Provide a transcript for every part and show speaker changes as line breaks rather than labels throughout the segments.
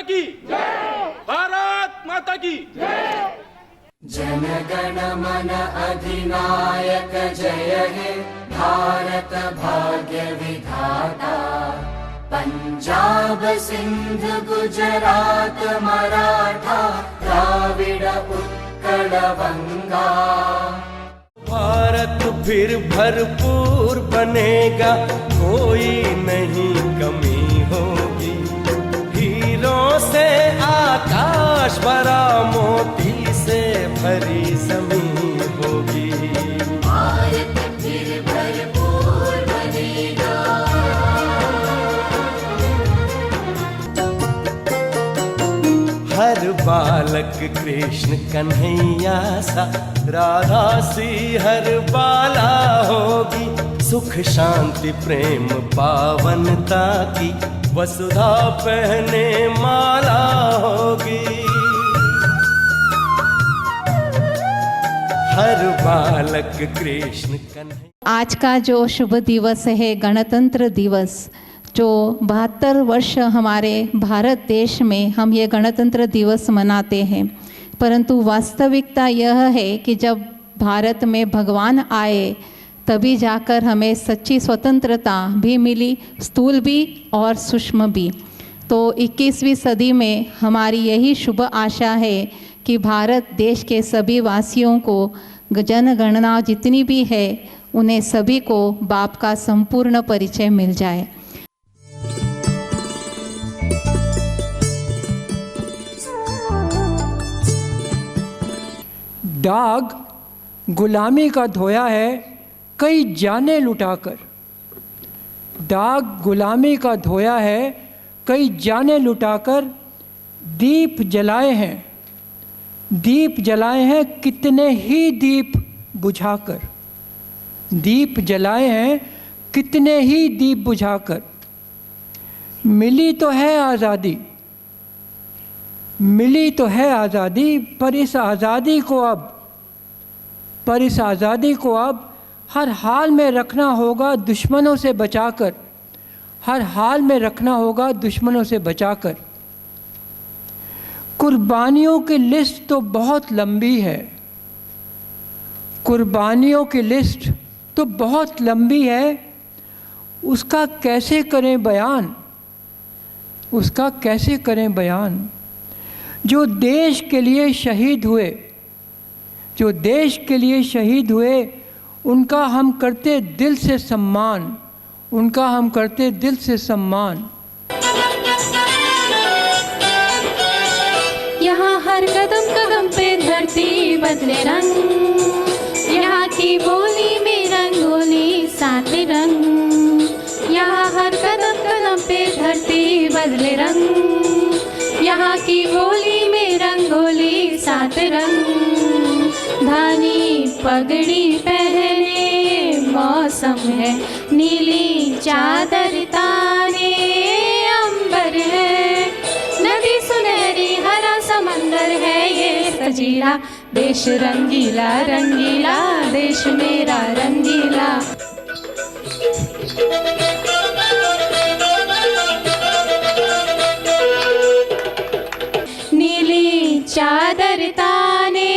की जय, भारत माता की जय।
जन गण मन अधिनायक जय हे भारत भाग्य विधाता। पंजाब सिंध गुजरात मराठा द्राविड़ उत्कल बंगा।
भारत फिर भरपूर बनेगा, कोई नहीं कमी होगी। हीरों से आकाश भरा, मोती से भरी जमीन होगी।
भारत फिर भरपूर बनेगा।
हर बालक कृष्ण कन्हैया सा, राधा सी हर बाला होगी। सुख शांति प्रेम पावनता की, वसुधा पहने माला होगी। हर बालक कृष्ण कन्हैया।
आज का जो शुभ दिवस है गणतंत्र दिवस, जो 72 वर्ष हमारे भारत देश में हम ये गणतंत्र दिवस मनाते हैं, परंतु वास्तविकता यह है कि जब भारत में भगवान आए तभी जाकर हमें सच्ची स्वतंत्रता भी मिली, स्थूल भी और सूक्ष्म भी। तो 21वीं सदी में हमारी यही शुभ आशा है कि भारत देश के सभी वासियों को, जनगणना जितनी भी है, उन्हें सभी को बाप का संपूर्ण परिचय मिल जाए।
दाग गुलामी का धोया है कई जाने लुटाकर। दाग गुलामी का धोया है कई जाने लुटाकर। दीप जलाए हैं, दीप जलाए हैं कितने ही दीप बुझाकर। दीप जलाए हैं कितने ही दीप बुझाकर। मिली तो है आज़ादी, मिली तो है आज़ादी, पर इस आज़ादी को अब हर हाल में रखना होगा दुश्मनों से बचाकर। हर हाल में रखना होगा दुश्मनों से बचाकर। कुर्बानियों की लिस्ट तो बहुत लंबी है, कुर्बानियों की लिस्ट तो बहुत लंबी है। उसका कैसे करें बयान, उसका कैसे करें बयान। जो देश के लिए शहीद हुए, जो देश के लिए शहीद हुए, उनका हम करते दिल से सम्मान, उनका हम करते दिल से सम्मान।
यहाँ हर कदम कदम पे धरती बदले रंग, यहाँ की बोली में रंगोली सात रंग। यहाँ हर कदम कदम पे धरती बदले रंग, यहाँ की बोली में रंगोली सात रंग। धानी पगड़ी पहने मौसम है, नीली चादर ताने अंबर है। नदी सुनहरी हरा समंदर है ये सजीला, देश रंगीला रंगीला, देश मेरा रंगीला। नीली चादर ताने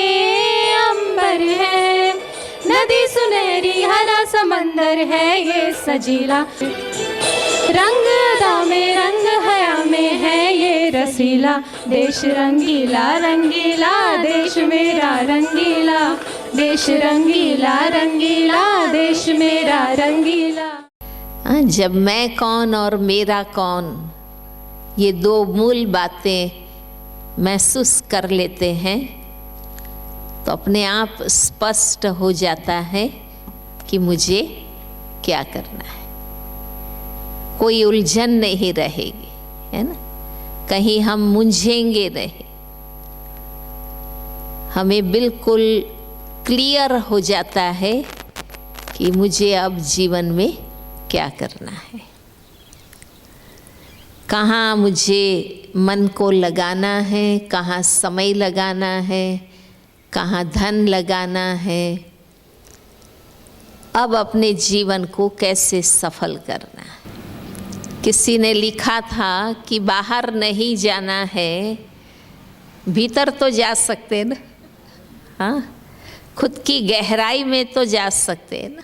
अंबर है, नदी सुनहरी हरा समंदर है ये सजीला। रंग अदा में रंग हया में है ये रसीला, देश रंगीला रंगीला, देश मेरा रंगीला। देश रंगीला रंगीला, देश मेरा रंगीला।
जब मैं कौन और मेरा कौन, ये दो मूल बातें महसूस कर लेते हैं तो अपने आप स्पष्ट हो जाता है कि मुझे क्या करना है। कोई उलझन नहीं रहेगी, है ना। कहीं हम मुंझेंगे नहीं, हमें बिल्कुल क्लियर हो जाता है कि मुझे अब जीवन में क्या करना है, कहाँ मुझे मन को लगाना है, कहाँ समय लगाना है, कहाँ धन लगाना है, अब अपने जीवन को कैसे सफल करना है, किसी ने लिखा था कि बाहर नहीं जाना है, भीतर तो जा सकते हैं ना। हाँ, खुद की गहराई में तो जा सकते हैं ना।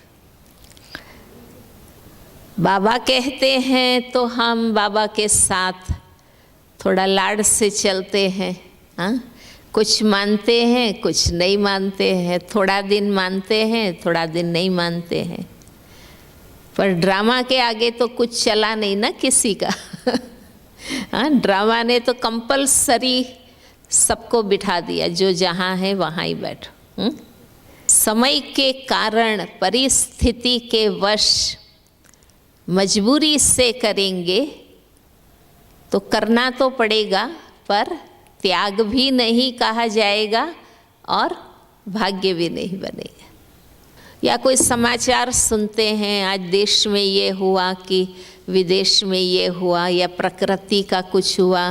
बाबा कहते हैं तो हम बाबा के साथ थोड़ा लाड से चलते हैं। हाँ, कुछ मानते हैं, कुछ नहीं मानते हैं, थोड़ा दिन मानते हैं, थोड़ा दिन नहीं मानते हैं, पर ड्रामा के आगे तो कुछ चला नहीं ना किसी का। हाँ, ड्रामा ने तो कंपलसरी सबको बिठा दिया, जो जहाँ है वहाँ ही बैठो। समय के कारण, परिस्थिति के वश, मजबूरी से करेंगे तो करना तो पड़ेगा, पर त्याग भी नहीं कहा जाएगा और भाग्य भी नहीं बनेगा। या कोई समाचार सुनते हैं, आज देश में ये हुआ कि विदेश में ये हुआ, या प्रकृति का कुछ हुआ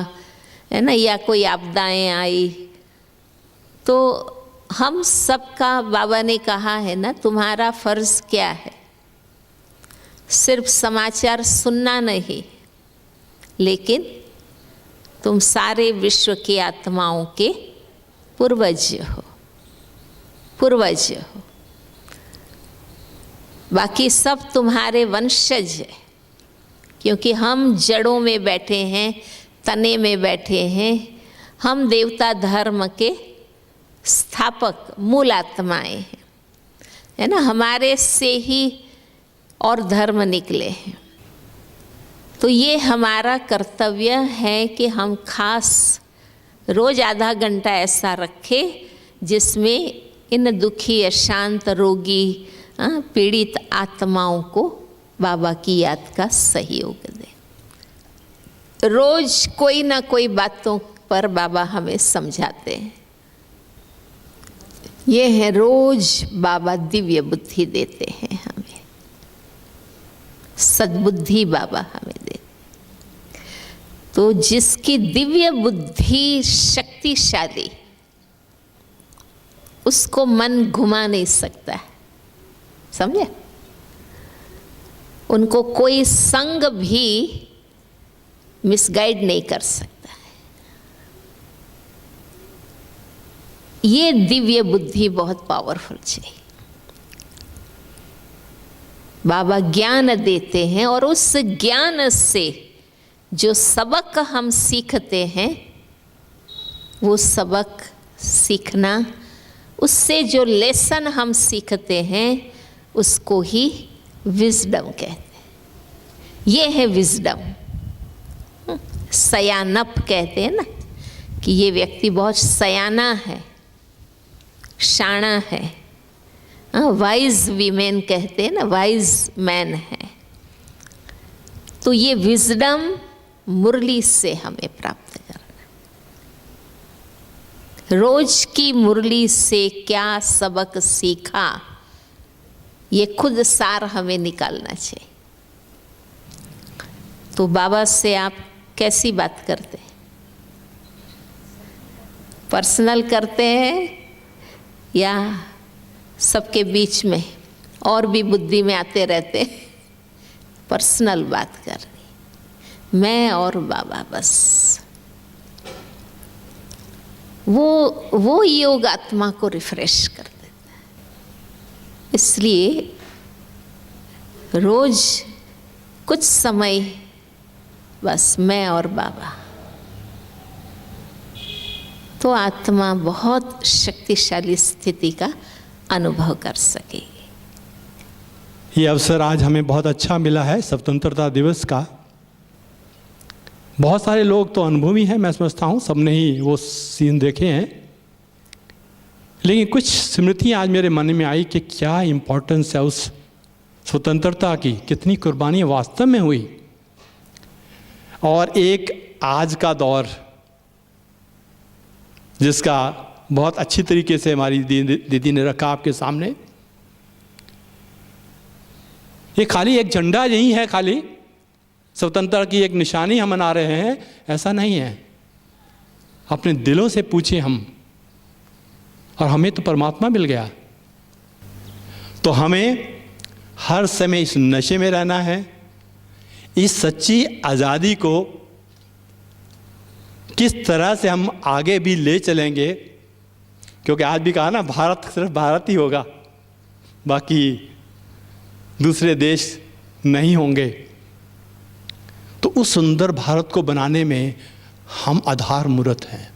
है ना, या कोई आपदाएं आई, तो हम सबका बाबा ने कहा है ना, तुम्हारा फर्ज क्या है? सिर्फ समाचार सुनना नहीं, लेकिन तुम सारे विश्व की आत्माओं के पूर्वज हो, पूर्वज हो। बाकी सब तुम्हारे वंशज है, क्योंकि हम जड़ों में बैठे हैं, तने में बैठे हैं। हम देवता धर्म के स्थापक मूल आत्माएं हैं, है ना। हमारे से ही और धर्म निकले हैं। तो ये हमारा कर्तव्य है कि हम खास रोज़ आधा घंटा ऐसा रखें जिसमें इन दुखी, अशांत, रोगी, पीड़ित आत्माओं को बाबा की याद का सहयोग दे। रोज कोई ना कोई बातों पर बाबा हमें समझाते हैं। ये है रोज बाबा दिव्य बुद्धि देते हैं हमें, सद्बुद्धि बाबा हमें देते। तो जिसकी दिव्य बुद्धि शक्तिशाली, उसको मन घुमा नहीं सकता है, समझे। उनको कोई संग भी मिसगाइड नहीं कर सकता है। ये दिव्य बुद्धि बहुत पावरफुल चाहिए। बाबा ज्ञान देते हैं और उस ज्ञान से जो सबक हम सीखते हैं, वो सबक सीखना, उससे जो लेसन हम सीखते हैं, उसको ही विजडम कहते हैं। ये है विजडम। सयानप कहते हैं ना, कि ये व्यक्ति बहुत सयाना है, शाना है। वाइज वीमेन कहते हैं ना, वाइज मैन है। तो ये विजडम मुरली से हमें प्राप्त करना। रोज की मुरली से क्या सबक सीखा, ये खुद सार हमें निकालना चाहिए। तो बाबा से आप कैसी बात करते हैं? पर्सनल करते हैं या सबके बीच में और भी बुद्धि में आते रहते हैं? पर्सनल बात करनी, मैं और बाबा, बस। वो योग आत्मा को रिफ्रेश कर देता है। इसलिए रोज कुछ समय बस मैं और बाबा, तो आत्मा बहुत शक्तिशाली स्थिति का अनुभव कर सकेगी।
ये अवसर आज हमें बहुत अच्छा मिला है स्वतंत्रता दिवस का। बहुत सारे लोग तो अनुभवी हैं, मैं समझता हूँ सबने ही वो सीन देखे हैं, लेकिन कुछ स्मृतियाँ आज मेरे मन में आई कि क्या इम्पोर्टेंस है उस स्वतंत्रता की, कितनी कुर्बानी वास्तव में हुई। और एक आज का दौर जिसका बहुत अच्छी तरीके से हमारी दीदी ने रखा आपके सामने। ये खाली एक झंडा नहीं है, खाली स्वतंत्रता की एक निशानी हम मना रहे हैं, ऐसा नहीं है। अपने दिलों से पूछे हम, और हमें तो परमात्मा मिल गया। तो हमें हर समय इस नशे में रहना है, इस सच्ची आज़ादी को किस तरह से हम आगे भी ले चलेंगे, क्योंकि आज भी कहा ना, भारत सिर्फ भारत ही होगा, बाकी दूसरे देश नहीं होंगे। तो उस सुंदर भारत को बनाने में हम आधार मूर्त हैं।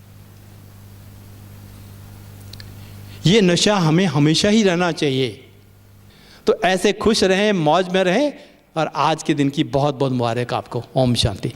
ये नशा हमें हमेशा ही रहना चाहिए। तो ऐसे खुश रहें, मौज में रहें, और आज के दिन की बहुत बहुत मुबारक आपको। ओम शांति।